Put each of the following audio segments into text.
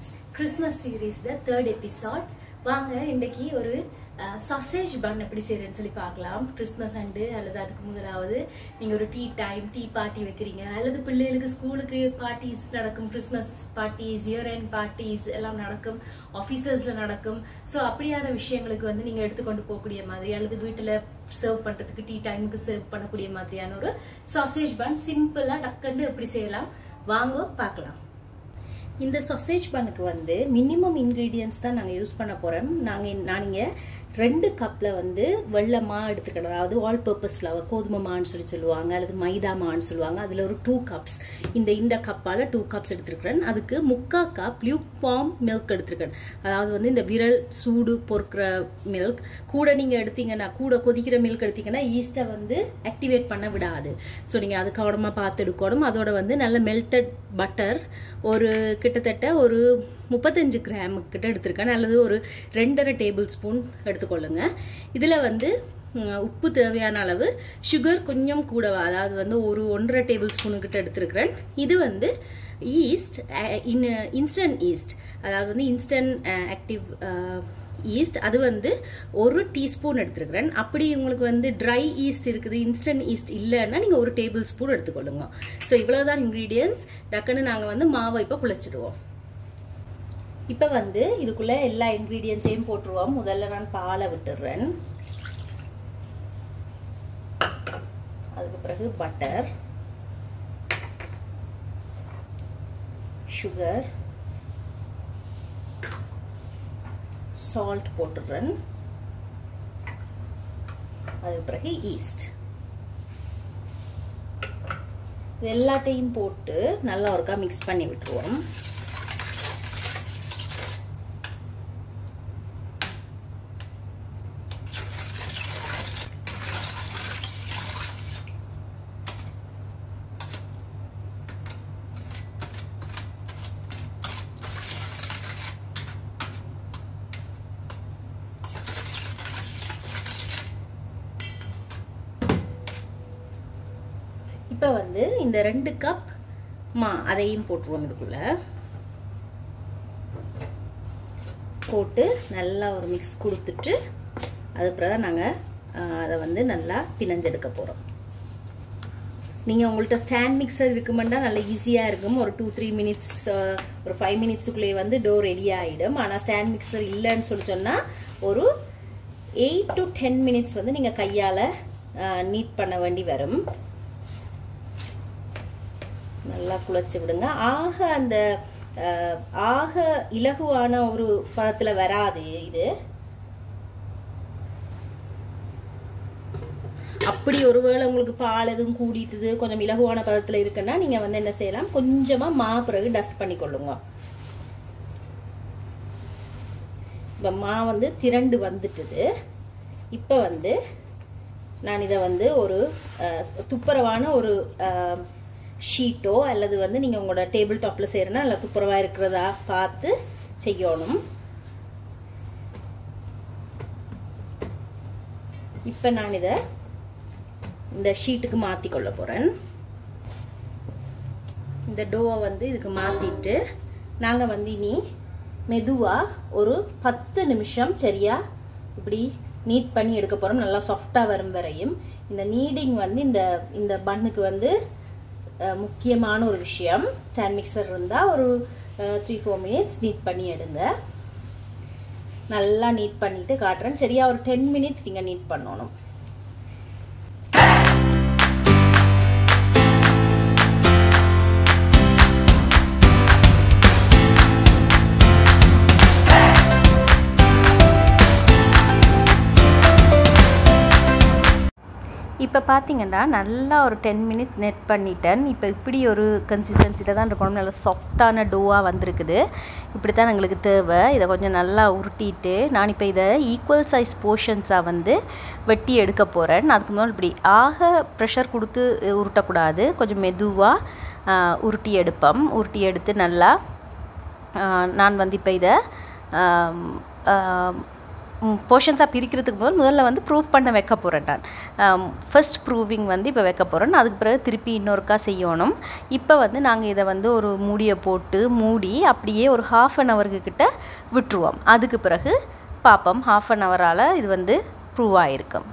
Ingredients Christmas series the third episode. வாங்க இன்னைக்கு ஒரு sausage bun எப்படி செய்யறதுன்னு சொல்லி பார்க்கலாம். கிறிஸ்மஸ் அண்டு அல்லது அதுக்கு முதலாவது நீங்க ஒரு டீ டைம் டீ பார்ட்டி வைக்கிறீங்க அல்லது பிள்ளைகளுக்கு ஸ்கூலுக்கு பார்ட்டிஸ் நடக்கும், Christmas parties, year end parties எல்லாம் நடக்கும், ஆஃபீஸர்ஸ்ல நடக்கும். ஸோ அப்படியான விஷயங்களுக்கு வந்து நீங்க எடுத்துக்கொண்டு போகக்கூடிய மாதிரி அல்லது வீட்டுல சர்வ் பண்றதுக்கு டீ டைமுக்கு சர்வ் பண்ணக்கூடிய மாதிரியான ஒரு sausage bun சிம்பிளா டக்குன்னு எப்படி செய்யலாம் வாங்க பார்க்கலாம். இந்த sausage பண்ணுக்கு வந்து மினிமம் இன்கிரீடியன்ஸ் தான் நாங்கள் யூஸ் பண்ண போகிறோம். நான் இங்கே 2 கப்பில் வந்து வெள்ளை மா எடுத்துக்கிட்டேன். அதாவது ஆல் பர்பஸ் ஃப்ளவர், கோதுமை மான்னு சொல்லுவாங்க அல்லது மைதா மான்னு சொல்லுவாங்க. அதில் ஒரு 2 கப்ஸ், இந்த கப்பால் 2 கப்ஸ் எடுத்துருக்கிறேன். அதுக்கு 3/4 கப் லியூக்வார்ம் மில்க் எடுத்துருக்கேன். அதாவது வந்து இந்த விரல் சூடு பொறுக்கிற மில்க். கூட நீங்கள் எடுத்தீங்கன்னா, கூட கொதிக்கிற மில்க் எடுத்தீங்கன்னா ஈஸ்ட்டை வந்து ஆக்டிவேட் பண்ண விடாது. ஸோ நீங்கள் அது கவனமாக பார்த்து எடுக்கணும். அதோட வந்து நல்ல மெல்டட் பட்டர் ஒரு கிட்டத்தட்ட ஒரு 35 கிராம் கிட்ட எடுத்திருக்கேன், அல்லது ஒரு 2.5 டேபிள் ஸ்பூன் எடுத்துக்கொள்ளுங்க. இதில் வந்து உப்பு தேவையான அளவு, சுகர் கொஞ்சம் கூடவா, அதாவது வந்து ஒரு 1.5 டேபிள் ஸ்பூனு கிட்ட எடுத்துருக்கிறேன். இது வந்து ஈஸ்ட், இன்ஸ்டன்ட் ஈஸ்ட், அதாவது வந்து இன்ஸ்டன்ட் ஆக்டிவ் ஈஸ்ட், அது வந்து 1 டீஸ்பூன் எடுத்துருக்கிறேன். அப்படி உங்களுக்கு வந்து ட்ரை ஈஸ்ட் இருக்குது, இன்ஸ்டன்ட் ஈஸ்ட் இல்லைன்னா நீங்கள் 1 டேபிள் ஸ்பூன் எடுத்துக்கொள்ளுங்க. ஸோ இவ்வளோதான் இன்க்ரீடியன்ஸ். டக்குன்னு நாங்கள் வந்து மாவை இப்போ குழைச்சிடுவோம். இப்போ வந்து இதுக்குள்ளே எல்லா இன்க்ரீடியன்ஸையும் போட்டுருவோம். முதல்ல நான் பாலை விட்டுடுறேன். அதுக்கு பிறகு பட்டர், சுகர், சால்ட் போட்டுடுறேன். அதுக்கு பிறகு ஈஸ்ட். இது எல்லாத்தையும் போட்டு நல்லா ஒருக்கா மிக்ஸ் பண்ணி விட்டுருவோம். இப்போ வந்து இந்த 2 கப் மா அதையும் போட்டுருவோம். இதுக்குள்ள போட்டு நல்லா ஒரு மிக்ஸ் கொடுத்துட்டு அதுக்கப்புறம் தான் நாங்கள் அதை வந்து நல்லா பிணைஞ்செடுக்க போகிறோம். நீங்கள் உங்கள்கிட்ட ஸ்டாண்ட் மிக்சர் இருக்குமெண்டா நல்லா ஈஸியாக இருக்கும். ஒரு 2-3 மினிட்ஸ், ஒரு 5 மினிட்ஸுக்குள்ளேயே வந்து டோ ரெடி ஆகிடும். ஆனால் ஸ்டாண்ட் மிக்சர் இல்லைன்னு சொன்னால் ஒரு 8 to 10 மினிட்ஸ் வந்து நீங்கள் கையால் நீட் பண்ண வேண்டி வரும். நல்லா குழைச்சி விடுங்க. ஆக இலகுவான ஒரு பதத்துல வராது இது. அப்படி ஒருவேளை உங்களுக்கு பால் எதுவும் கூடிட்டுது, கொஞ்சம் இலகுவான பதத்துல இருக்குன்னா நீங்க வந்து என்ன செய்யலாம், கொஞ்சமா மா பிறகு டஸ்ட் பண்ணி கொள்ளுங்க. இப்ப மா வந்து திரண்டு வந்துட்டுது. இப்ப வந்து நான் இதை வந்து ஒரு துப்புரவான ஒரு ஷீட்டோ அல்லது வந்து நீங்கள் உங்களோட டேபிள் டாப்பில் செய்கிறனா இல்லை துப்புரவாக இருக்கிறதா பார்த்து செய்யணும். இப்போ நான் இதை இந்த ஷீட்டுக்கு மாற்றி கொள்ள போகிறேன். இந்த டோவை வந்து இதுக்கு மாற்றிட்டு நாங்கள் வந்து இனி மெதுவாக ஒரு 10 நிமிஷம் சரியா இப்படி நீட் பண்ணி எடுக்க போகிறோம். நல்லா சாஃப்டாக வரும் வரையும். இந்த நீடிங் வந்து இந்த பன்னுக்கு வந்து முக்கியமான ஒரு விஷயம். ஸ்டாண்ட் மிக்சர் இருந்தால் ஒரு 3-4 மினிட்ஸ் நீட் பண்ணி எடுங்க. நல்லா நீட் பண்ணிட்டு காட்டுறேன். சரியா ஒரு 10 மினிட்ஸ் நீங்கள் நீட் பண்ணணும். இப்போ பார்த்தீங்கன்னா நல்லா ஒரு 10 மினிட்ஸ் நெட் பண்ணிட்டேன். இப்போ இப்படி ஒரு கன்சிஸ்டன்சியில் தான் இருக்கணும். நல்லா சாஃப்டான டோவாக வந்திருக்குது. இப்படி தான் எங்களுக்கு தேவை. இதை கொஞ்சம் நல்லா உருட்டிட்டு நான் இப்போ இதை ஈக்குவல் சைஸ் போர்ஷன்ஸாக வந்து வெட்டி எடுக்க போகிறேன். அதுக்கு முதல் இப்படி ப்ரெஷர் கொடுத்து உருட்டக்கூடாது. கொஞ்சம் மெதுவாக உருட்டி எடுப்போம். உருட்டி எடுத்து நல்லா நான் வந்து இப்போ இதை போர்ஷன்ஸாக பிரிக்கிறதுக்கு முதல்ல வந்து ப்ரூவ் பண்ண வைக்க போகிறேன். நான் ஃபர்ஸ்ட் ப்ரூவிங் வந்து இப்போ வைக்க போகிறேன். அதுக்கு பிறகு திருப்பி இன்னொருக்கா செய்யணும். இப்போ வந்து நாங்கள் இதை வந்து ஒரு மூடியை போட்டு மூடி அப்படியே ஒரு 1/2 hour கிட்ட விட்டுருவோம். அதுக்கு பிறகு பார்ப்போம் 1/2 hour இது வந்து ப்ரூவ் ஆகிருக்கும்.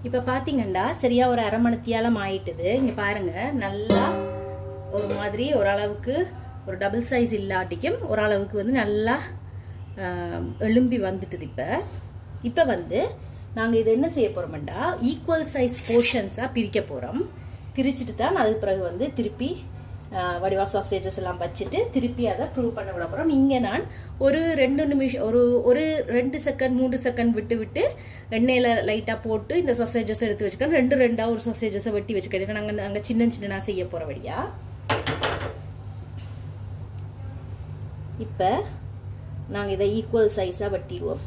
இப்போ பார்த்தீங்கன்னா சரியாக ஒரு 1/2 மணித்தியாலம் ஆயிட்டுது. இங்கே பாருங்கள், நல்லா ஒரு மாதிரி ஓரளவுக்கு ஒரு டபுள் சைஸ் இல்லாட்டிக்கும் ஓரளவுக்கு வந்து நல்லா எலும்பி வந்துட்டுது. இப்போ வந்து நாங்கள் இது என்ன செய்ய போகிறோம்டா, ஈக்குவல் சைஸ் போர்ஷன்ஸாக பிரிக்க போகிறோம். பிரிச்சுட்டு தான் அதுக்கு பிறகு வந்து திருப்பி வடிவா சாசேஜஸ் எல்லாம் வச்சுட்டு திருப்பி அதை ப்ரூவ் பண்ண விட போகிறோம். இங்கே நான் ஒரு 2 நிமிஷம் ஒரு 2 செகண்ட் 3 செகண்ட் விட்டு எண்ணெயில் லைட்டாக போட்டு இந்த சாசேஜஸ் எடுத்து வச்சுக்கிறேன். 2 ஒரு சாசேஜஸை வெட்டி வச்சுக்கிறேன். நாங்கள் அங்கே சின்ன நான் செய்ய போகிற வழியா. இப்போ நாங்கள் இதை ஈக்குவல் சைஸாக வெட்டிடுவோம்.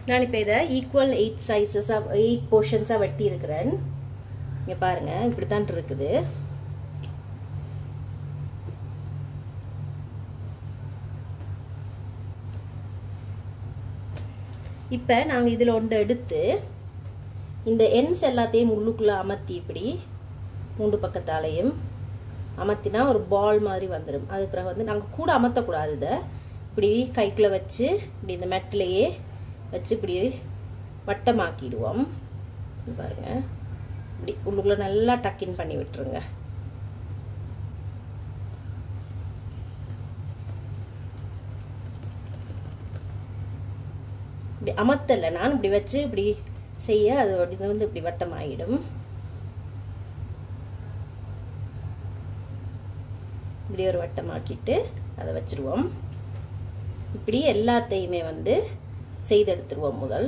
நான் இப்போ இதை ஈக்குவல் 8 போர்ஷன்ஸாக வெட்டி இருக்கிறேன். இங்கே பாருங்கள், இப்படித்தான் இருக்குது. இப்போ நாங்கள் இதில் ஒன்று எடுத்து இந்த எண்ட்ஸ் எல்லாத்தையும் உள்ளுக்குள்ளே அமர்த்தி இப்படி 3 பக்கத்தாலையும் அமர்த்தினா ஒரு பால் மாதிரி வந்துடும். அதுக்கு பிறகு வந்து நாங்கள் கூட அமர்த்தக்கூடாது. இதை இப்படி கைக்குள்ளே வச்சு இப்படி இந்த மெட்டிலையே வச்சு இப்படி வட்டமாக்கிடுவோம். பாருங்க, இப்படி உள்ளுக்குள்ள நல்லா டக்கின் பண்ணி விட்டுருங்க. இப்படி அமர்த்தல, நான் இப்படி வச்சு இப்படி செய்ய அது வந்து இப்படி வட்டமாயிடும். இப்படி ஒரு வட்டமாக்கிட்டு அதை வச்சிருவோம். இப்படி எல்லாத்தையுமே வந்து செய்தெடுத்துருவோம். முதல்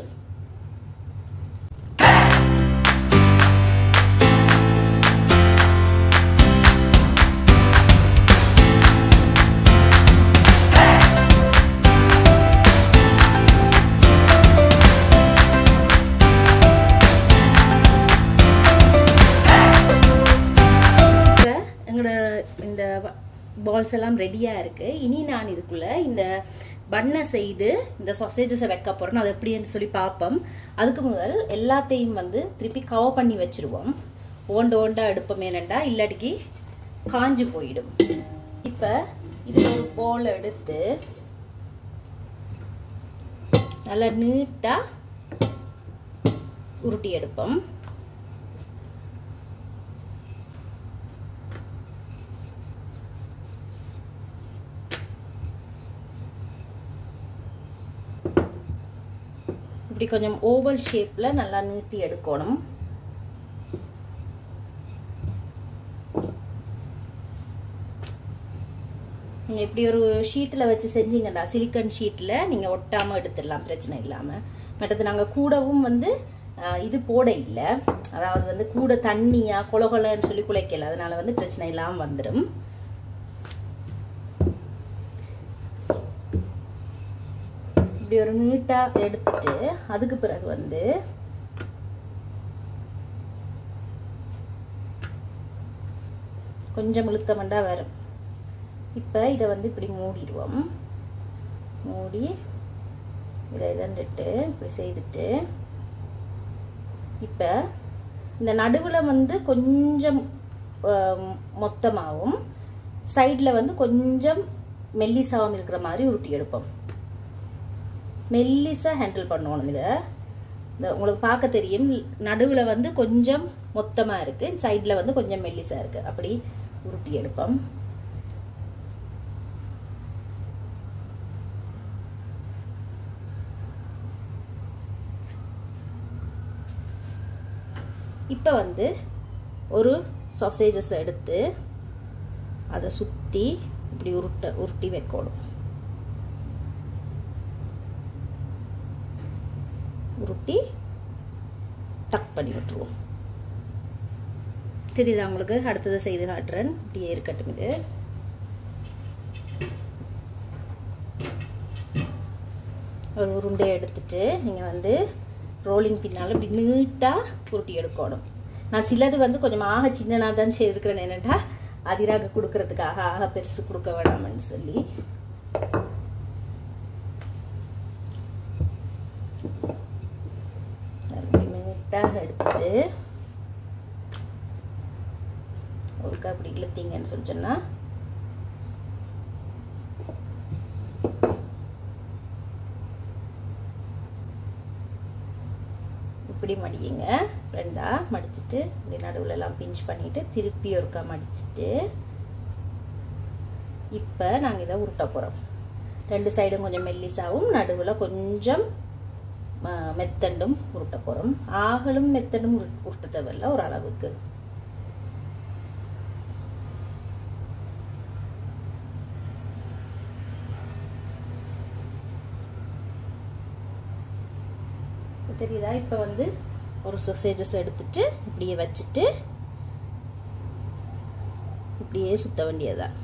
எங்களோட இந்த பால்ஸ் எல்லாம் ரெடியா இருக்கு. இனி நான் இதுக்குள்ள இந்த பண்ணை செய்து இந்த சாசேஜஸை வைக்க போறோம். அது எப்படின்னு சொல்லி பார்ப்போம். அதுக்கு முதல் எல்லாத்தையும் வந்து திருப்பி கவர் பண்ணி வச்சிருவோம். ஓண்டா எடுப்போம், ஏனண்டா இல்லாட்டிக்கு காஞ்சு போயிடும். இப்போ இது ஒரு போல் எடுத்து நல்லா நீட்டா உருட்டி எடுப்போம். இப்படி கொஞ்சம் ஓவல் ஷேப்ல நல்லா நீட்டி எடுக்கணும். நீங்க இப்படி ஒரு ஷீட்ல வச்சு செஞ்சீங்கன்னா, சிலிக்கன் ஷீட்ல நீங்க ஒட்டாம எடுத்துடலாம், பிரச்சனை இல்லாம. மற்றது நாங்க கூடவும் வந்து இது போட இல்லை, அதாவது வந்து கூட தண்ணியா கொலகொலன்னு சொல்லி குலைக்கல, அதனால வந்து பிரச்சனை இல்லாம வந்துடும். இப்படி ஒரு நீட்டா எடுத்துட்டு அதுக்கு பிறகு வந்து கொஞ்சம் இழுத்தமண்டா வரும். இப்போ இதை வந்து இப்படி மூடிடுவோம். மூடி இதை இதண்டுட்டு இப்படி செய்துட்டு இப்போ இந்த நடுவில் வந்து கொஞ்சம் மொத்தமாகவும் சைடில் வந்து கொஞ்சம் மெல்லிசாவும் இருக்கிற மாதிரி உருட்டி எடுப்போம். மெல்லிசா ஹேண்டில் பண்ணணும். இதை உங்களுக்கு பார்க்க தெரியும், நடுவில் வந்து கொஞ்சம் மொத்தமாக இருக்கு, சைடில் வந்து கொஞ்சம் மெல்லிசா இருக்கு. அப்படி உருட்டி எடுப்போம். இப்போ வந்து ஒரு சாசேஜஸ் எடுத்து அதை சுற்றி இப்படி உருட்டி வைக்கணும். கட்டி டக் பண்ணி விட்டுருவோம். தெரியுதா உங்களுக்கு? அடுத்ததை செய்து காட்டுறேன். இப்படியே இருக்கட்டும். இது ஒரு உருண்டையை எடுத்துட்டு நீங்கள் வந்து ரோலிங் பின்னால் இப்படி நீட்டாக உருட்டி எடுக்கணும். நான் சிலது வந்து கொஞ்சமாக சின்னனாக தான் செய்திருக்கிறேன். என்னென்னா அதிராக கொடுக்கறதுக்காக ஆக பெருசு கொடுக்க வேணாம்னு சொல்லி. நீட்டாக எடுத்துட்டு ஒருக்கா அப்படி இழுத்தீங்கன்னு சொல்லி சொன்னால் இப்படி மடியுங்க. ரெண்டா மடிச்சுட்டு இப்படி நடுவில் எல்லாம் பிஞ்ச் பண்ணிட்டு திருப்பி ஒருக்கா மடிச்சுட்டு இப்போ நாங்கள் இதை உருட்ட போகிறோம். ரெண்டு சைடும் கொஞ்சம் மெல்லிசாவும் நடுவில் கொஞ்சம் மெத்தண்டும் உருட்ட போகிறோம். ஆகலும் மெத்தண்டும் உருட்ட தேவையில்ல, ஒரு அளவுக்கு. தெரியுதா? இப்போ வந்து ஒரு சாசேஜஸ் எடுத்துட்டு இப்படியே வச்சுட்டு இப்படியே சுத்த வேண்டியதுதான்.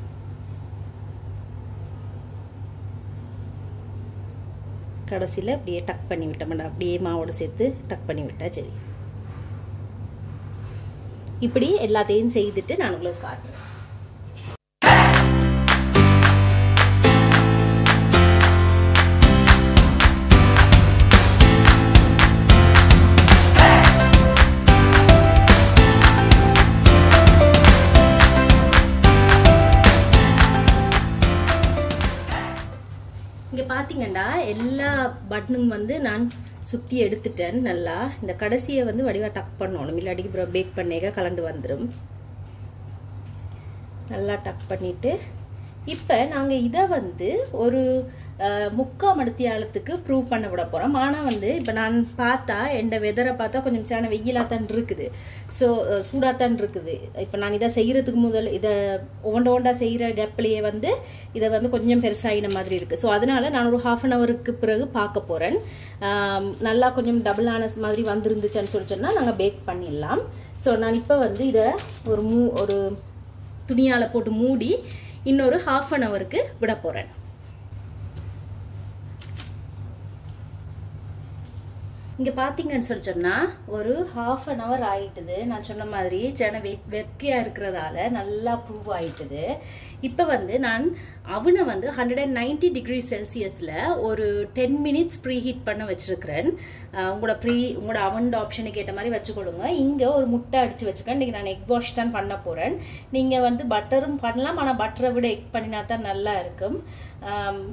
கடைசியில் அப்படியே டக் பண்ணி விட்டோம்னா அப்படியே மாவோடு சேர்த்து டக் பண்ணி விட்டா சரி. இப்படி எல்லாத்தையும் செய்துட்டு நான் உங்களுக்கு காட்டுறேன். இங்கே பார்த்தீங்கன்னா எல்லா பட்டனும் வந்து நான் சுற்றி எடுத்துட்டேன். நல்லா இந்த கடைசியை வந்து வடிவாக டக் பண்ணணும், இல்லாட்டி பேக் பண்ணேக கலண்டு வந்துடும். நல்லா டக் பண்ணிவிட்டு இப்போ நாங்கள் இதை வந்து ஒரு 3/4 மணித்தியாலத்துக்கு ப்ரூவ் பண்ண விட போகிறோம். ஆனால் வந்து இப்போ நான் பார்த்தா எந்த வெதரை பார்த்தா கொஞ்சம் சேன வெயிலாகத்தான் இருக்குது. ஸோ சூடாகத்தான் இருக்குது. இப்போ நான் இதை செய்கிறதுக்கு முதல் இதை ஒவ்வொண்டா செய்கிற கேப்லேயே வந்து இதை வந்து கொஞ்சம் பெருசாகின மாதிரி இருக்குது. ஸோ அதனால நான் ஒரு 1/2 ஹவருக்கு பிறகு பார்க்க போகிறேன். நல்லா கொஞ்சம் டபுளான மாதிரி வந்துருந்துச்சுன்னு சொல்லி சொன்னால் நாங்கள் பேக் பண்ணிடலாம். ஸோ நான் இப்போ வந்து இதை ஒரு துணியால் போட்டு மூடி இன்னொரு 1/2 ஹவருக்கு விட போகிறேன். இங்கே பார்த்தீங்கன்னு சொல்லி சொன்னால் ஒரு 1/2 ஹவர் ஆகிட்டுது. நான் சொன்ன மாதிரி சென வெக்கையாக இருக்கிறதால நல்லா ப்ரூவ் ஆகிட்டுது. இப்போ வந்து நான் அவனை வந்து 190 டிகிரி செல்சியஸில் ஒரு 10 மினிட்ஸ் ப்ரீ ஹீட் பண்ண வச்சுருக்கிறேன். உங்களோட அவனோட ஆப்ஷனுக்கு ஏற்ற மாதிரி வச்சுக்கொடுங்க. இங்கே ஒரு முட்டை அடித்து வச்சுருக்கேன். இன்றைக்கி நான் எக் வாஷ் தான் பண்ண போகிறேன். நீங்கள் வந்து பட்டரும் பண்ணலாம், ஆனால் பட்டரை விட எக் பண்ணினா தான் நல்லா இருக்கும்.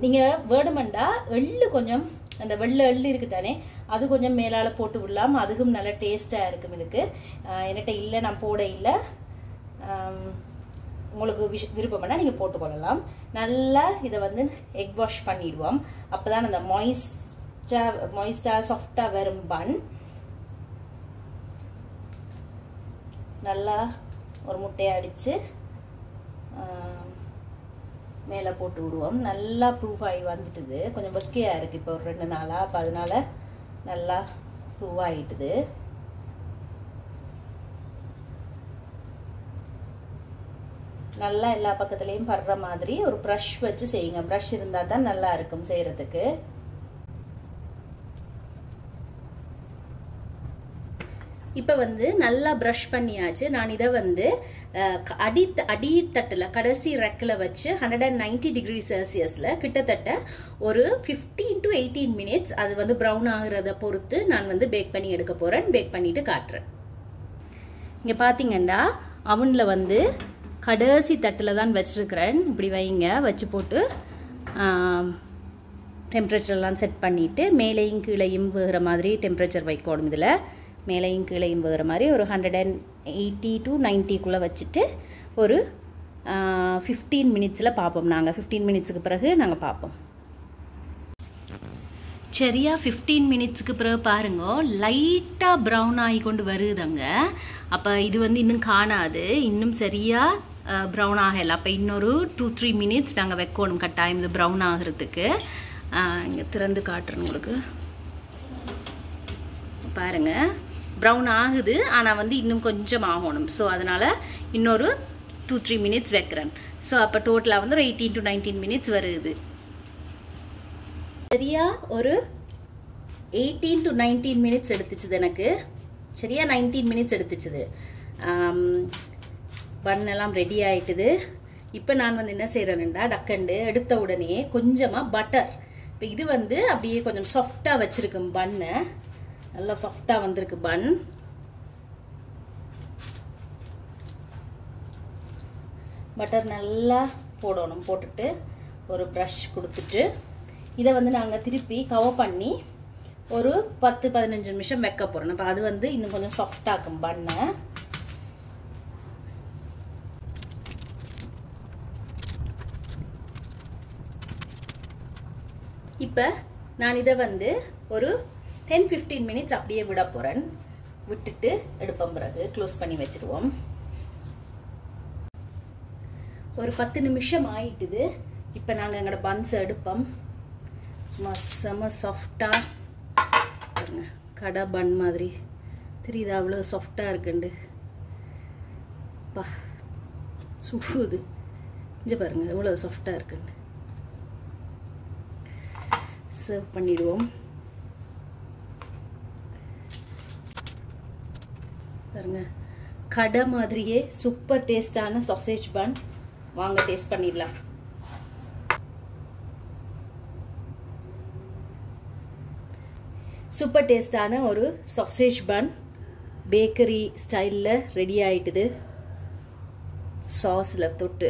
நீங்கள் வேணுமெண்டா எள்ளு கொஞ்சம், அந்த வெள்ளை எள்ளு இருக்குது தானே, அது கொஞ்சம் மேலால் போட்டு விடலாம். அதுக்கும் நல்ல டேஸ்ட்டாக இருக்கும். இதுக்கு என்கிட்ட இல்லை, நான் போட இல்லை. உங்களுக்கு விருப்பம்னா நீங்கள் போட்டுக்கொள்ளலாம். நல்லா இதை வந்து எக் வாஷ் பண்ணிடுவோம். அப்போ தான் அந்த மாய்ஸ்டாக சாஃப்டாக வரும் பன். நல்லா ஒரு முட்டையை அடித்து மேலே போட்டு விடுவோம். நல்லா ப்ரூஃப் ஆகி வந்துட்டுது. கொஞ்சம் வெக்கையாக இருக்குது இப்போ ஒரு 2 நாளாக. அப்போ அதனால நல்லா ப்ரூவ் ஆகிட்டுது. நல்லா எல்லா பக்கத்துலேயும் படுற மாதிரி ஒரு ப்ரஷ் வச்சு செய்யுங்க. ப்ரஷ் இருந்தால் தான் நல்லா இருக்கும் செய்கிறதுக்கு. இப்போ வந்து நல்லா ப்ரஷ் பண்ணியாச்சு. நான் இதை வந்து அடித்தட்டில் கடைசி ரெக்கில் வச்சு 190 டிகிரி செல்சியஸில் கிட்டத்தட்ட ஒரு 15 to 18 மினிட்ஸ் அது வந்து ப்ரௌன் ஆகிறத பொறுத்து நான் வந்து பேக் பண்ணி எடுக்க போகிறேன். பேக் பண்ணிவிட்டு காட்டுறேன். இங்கே பார்த்தீங்கன்னா அவனில் வந்து கடைசி தட்டில் தான் வச்சுருக்கிறேன். இப்படி வைங்க, வச்சு போட்டு டெம்பரேச்சர்லாம் செட் பண்ணிவிட்டு மேலேயும் கீழையும் வேகிற மாதிரி டெம்பரேச்சர் வைக்கணும். இதில் மேலேயும் கீழையும் வேகிற மாதிரி ஒரு 180 to 90க்குள்ளே வச்சுட்டு ஒரு 15 மினிட்ஸில் பார்ப்போம். நாங்கள் 15 மினிட்ஸுக்கு பிறகு நாங்கள் பார்ப்போம். சரியா 15 மினிட்ஸுக்கு பிறகு பாருங்க, லைட்டாக ப்ரௌன் ஆகி கொண்டு வருதுங்க. அப்போ இது வந்து இன்னும் காணாது, இன்னும் சரியாக ப்ரௌன் ஆகலை. அப்போ இன்னொரு 2-3 மினிட்ஸ் நாங்கள் வைக்கணும் கட்டாயம் இது ப்ரௌன் ஆகிறதுக்கு. இங்கே திறந்து காட்டுறேன் உங்களுக்கு. பாருங்க ப்ரௌன் ஆகுது, ஆனால் வந்து இன்னும் கொஞ்சம் ஆகணும். ஸோ அதனால் இன்னொரு 2-3 மினிட்ஸ் வைக்கிறேன். ஸோ அப்போ டோட்டலாக வந்து ஒரு 18 to 19 மினிட்ஸ் வருது. சரியா ஒரு 18 to 19 மினிட்ஸ் எடுத்துச்சுது எனக்கு. சரியா 19 மினிட்ஸ் எடுத்துச்சுது. பண்ணெல்லாம் ரெடி ஆகிட்டுது. இப்போ நான் வந்து என்ன செய்கிறேன்டா, டக்கண்டு எடுத்த உடனே கொஞ்சமாக பட்டர். இப்போ இது வந்து அப்படியே கொஞ்சம் சாஃப்டாக வச்சுருக்கேன் பன்னை. நல்லா சாஃப்டாக வந்திருக்கு பன். பட்டர் நல்லா போடணும். போட்டுட்டு ஒரு ப்ரஷ் கொடுத்துட்டு இதை வந்து நாங்கள் திருப்பி கவர் பண்ணி ஒரு 10-15 நிமிஷம் வைக்க போகிறோம். அப்போ அது வந்து இன்னும் கொஞ்சம் சாஃப்டாகும் பன்னை. இப்போ நான் இதை வந்து ஒரு 10-15 மினிட்ஸ் அப்படியே விட போகிறேன். விட்டுட்டு எடுப்போம், பிறகு க்ளோஸ் பண்ணி வச்சுடுவோம். ஒரு 10 நிமிஷம் ஆயிட்டுது. இப்போ நாங்கள் எங்களோட பன்ஸை எடுப்போம். சும்மா செம சாஃப்டாக பாருங்க, கடை பன் மாதிரி தெரியுது. அவ்வளோ சாஃப்டாக இருக்குண்டு. பா சுடுது. இங்கே பாருங்க எவ்வளோ சாஃப்டாக இருக்குண்டு. சர்வ் பண்ணிடுவோம். பாருங்க கடை மாதிரியே சூப்பர் டேஸ்டான சாசேஜ் பன். வாங்க டேஸ்ட் பண்ணிடலாம். சூப்பர் டேஸ்டான ஒரு சாசேஜ் பன் பேக்கரி ஸ்டைலில் ரெடி ஆயிட்டுது. சாஸில் தொட்டு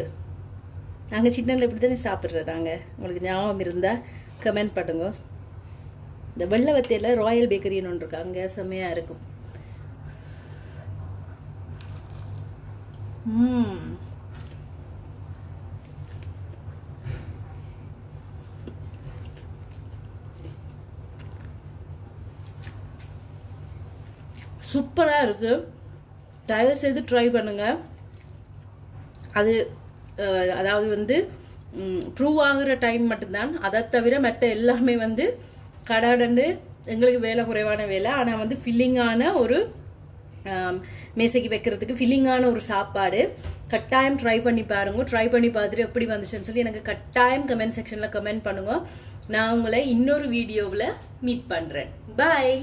நாங்கள் சின்னதில் இப்படி தானே சாப்பிட்றோம். நாங்கள் உங்களுக்கு ஞாபகம் இருந்தால் கமெண்ட் பண்ணுங்க. இந்த வெள்ளவத்தையில் ராயல் பேக்கரின்னு ஒன்று இருக்கு, அங்கே செம்மையாக இருக்கும். சூப்பராக இருக்கு. தயவு செய்து ட்ரை பண்ணுங்க. அது அதாவது வந்து ப்ரூவ் ஆகுற டைம் மட்டும்தான். அதை தவிர மற்ற எல்லாமே வந்து கடாடண்டு எங்களுக்கு வேலை குறைவான வேலை. ஆனால் வந்து ஃபில்லிங்கான ஒரு மேசைக்கு வைக்கிறதுக்கு ஃபில்லிங்கான ஒரு சாப்பாடு. கட்டாயம் ட்ரை பண்ணி பாருங்க. ட்ரை பண்ணி பார்த்துட்டு எப்படி வந்துச்சுன்னு சொல்லி எனக்கு கட்டாயம் கமெண்ட் செக்ஷனில் கமெண்ட் பண்ணுங்க. நான் உங்களை இன்னொரு வீடியோவில் மீட் பண்ணுறேன். பாய்.